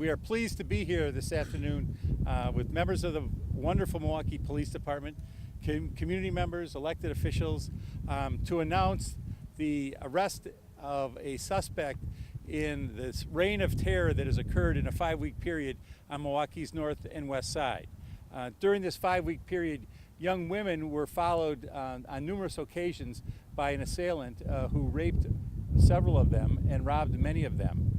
We are pleased to be here this afternoon with members of the wonderful Milwaukee Police Department, community members, elected officials, to announce the arrest of a suspect in this reign of terror that has occurred in a 5-week period on Milwaukee's north and west side. During this 5-week period, young women were followed on numerous occasions by an assailant who raped several of them and robbed many of them.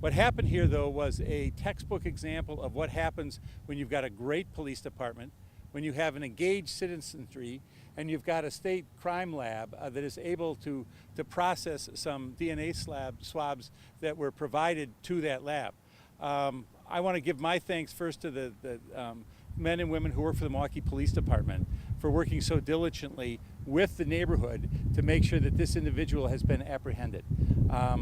What happened here, though, was a textbook example of what happens when you've got a great police department, when you have an engaged citizenry, and you've got a state crime lab that is able to process some DNA swabs that were provided to that lab. I want to give my thanks first to the men and women who work for the Milwaukee Police Department for working so diligently with the neighborhood to make sure that this individual has been apprehended.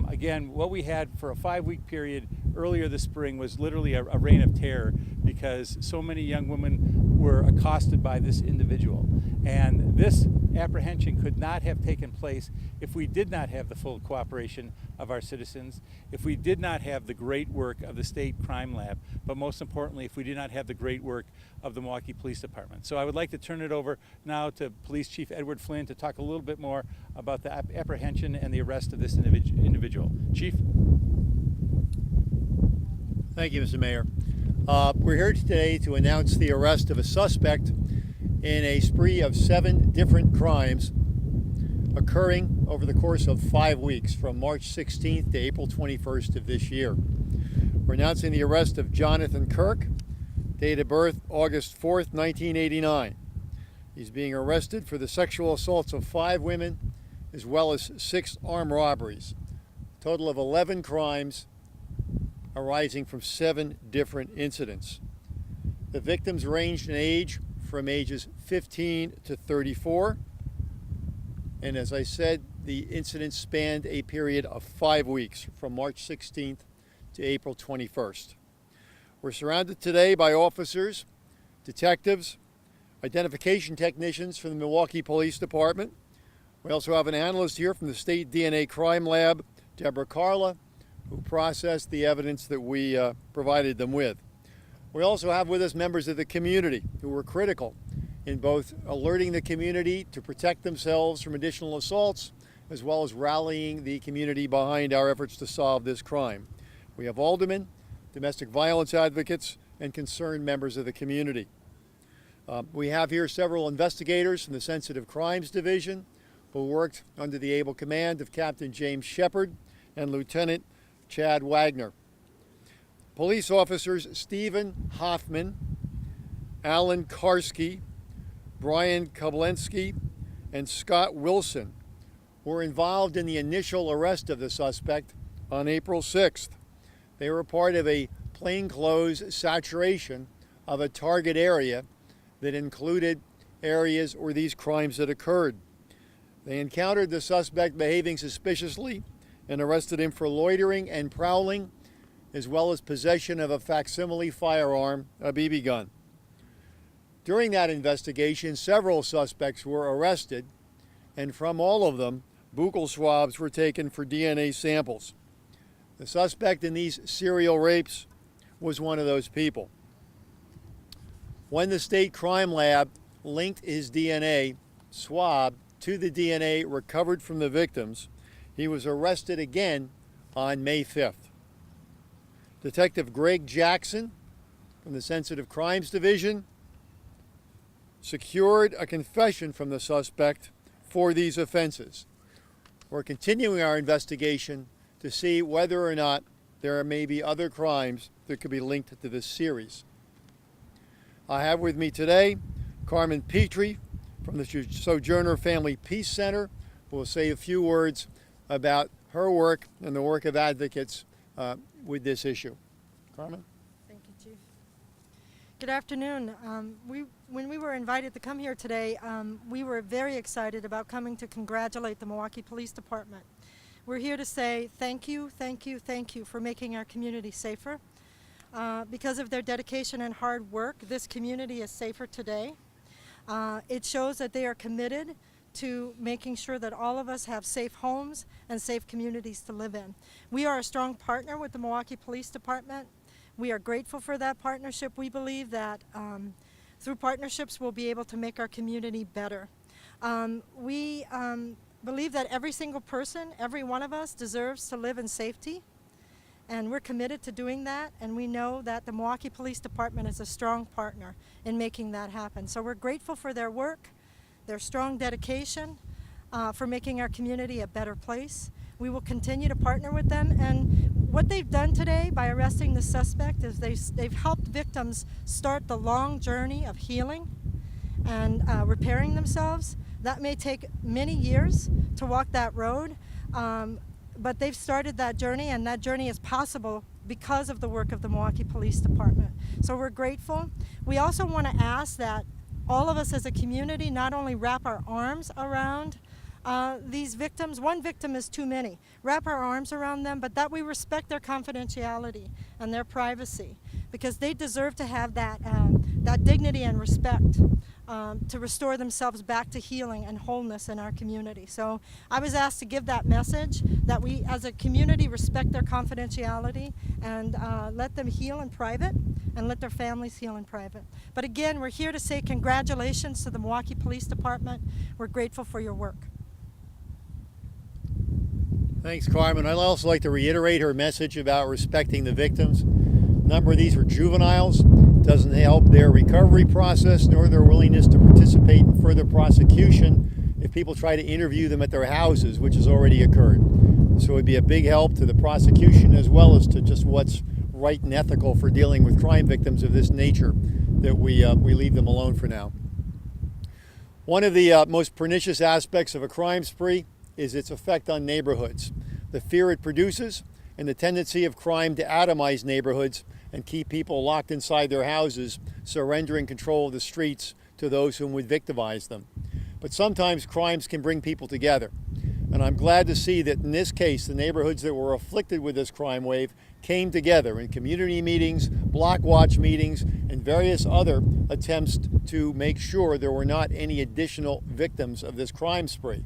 Again, what we had for a 5-week period earlier this spring was literally a reign of terror because so many young women were accosted by this individual. And this apprehension could not have taken place if we did not have the full cooperation of our citizens, if we did not have the great work of the State Crime Lab, but most importantly, if we did not have the great work of the Milwaukee Police Department. So I would like to turn it over now to Police Chief Edward Flynn to talk a little bit more about the apprehension and the arrest of this individual. Chief? Thank you, Mr. Mayor. We're here today to announce the arrest of a suspect in a spree of 7 different crimes occurring over the course of 5 weeks from March 16th to April 21st of this year. We're announcing the arrest of Jonathan Kirk, date of birth August 4th, 1989. He's being arrested for the sexual assaults of 5 women as well as 6 armed robberies. A total of 11 crimes arising from 7 different incidents. The victims ranged in age from ages 15 to 34. And as I said, the incident spanned a period of 5 weeks from March 16th to April 21st. We're surrounded today by officers, detectives, identification technicians from the Milwaukee Police Department. We also have an analyst here from the State DNA Crime Lab, Deborah Carla, who processed the evidence that we provided them with. We also have with us members of the community who were critical in both alerting the community to protect themselves from additional assaults, as well as rallying the community behind our efforts to solve this crime. We have aldermen, domestic violence advocates, and concerned members of the community. We have here several investigators from the Sensitive Crimes Division who worked under the able command of Captain James Shepard and Lieutenant Chad Wagner. Police officers Stephen Hoffman, Alan Karski, Brian Koblensky, and Scott Wilson were involved in the initial arrest of the suspect on April 6th. They were part of a plainclothes saturation of a target area that included areas where these crimes had occurred. They encountered the suspect behaving suspiciously and arrested him for loitering and prowling, as well as possession of a facsimile firearm, a BB gun. During that investigation, several suspects were arrested, and from all of them, buccal swabs were taken for DNA samples. The suspect in these serial rapes was one of those people. When the State Crime Lab linked his DNA swab to the DNA recovered from the victims, he was arrested again on May 5th. Detective Greg Jackson from the Sensitive Crimes Division secured a confession from the suspect for these offenses. We're continuing our investigation to see whether or not there may be other crimes that could be linked to this series. I have with me today Carmen Petrie from the Sojourner Family Peace Center, who will say a few words about her work and the work of advocates with this issue. Carmen? Thank you, Chief. Good afternoon. When we were invited to come here today, we were very excited about coming to congratulate the Milwaukee Police Department. We're here to say thank you, thank you, thank you for making our community safer. Because of their dedication and hard work, this community is safer today. It shows that they are committed to making sure that all of us have safe homes and safe communities to live in. We are a strong partner with the Milwaukee Police Department. We are grateful for that partnership. We believe that through partnerships we'll be able to make our community better. We believe that every single person, every one of us, deserves to live in safety, and we're committed to doing that, and we know that the Milwaukee Police Department is a strong partner in making that happen. So we're grateful for their work, their strong dedication, for making our community a better place. We will continue to partner with them, and what they've done today by arresting the suspect is they've helped victims start the long journey of healing and repairing themselves. That may take many years to walk that road, but they've started that journey, and that journey is possible because of the work of the Milwaukee Police Department. So we're grateful. We also want to ask that all of us as a community not only wrap our arms around these victims. One victim is too many. Wrap our arms around them, but that we respect their confidentiality and their privacy, because they deserve to have that dignity and respect to restore themselves back to healing and wholeness in our community. So I was asked to give that message, that we as a community respect their confidentiality and let them heal in private and let their families heal in private. But again, we're here to say congratulations to the Milwaukee Police Department. We're grateful for your work. Thanks, Carmen. I'd also like to reiterate her message about respecting the victims. A number of these were juveniles. It doesn't help their recovery process nor their willingness to participate in further prosecution if people try to interview them at their houses, which has already occurred. So it would be a big help to the prosecution as well as to just what's right and ethical for dealing with crime victims of this nature, that we leave them alone for now. One of the most pernicious aspects of a crime spree is its effect on neighborhoods, the fear it produces, and the tendency of crime to atomize neighborhoods and keep people locked inside their houses, surrendering control of the streets to those whom would victimize them. But sometimes crimes can bring people together. And I'm glad to see that in this case, the neighborhoods that were afflicted with this crime wave came together in community meetings, block watch meetings, and various other attempts to make sure there were not any additional victims of this crime spree.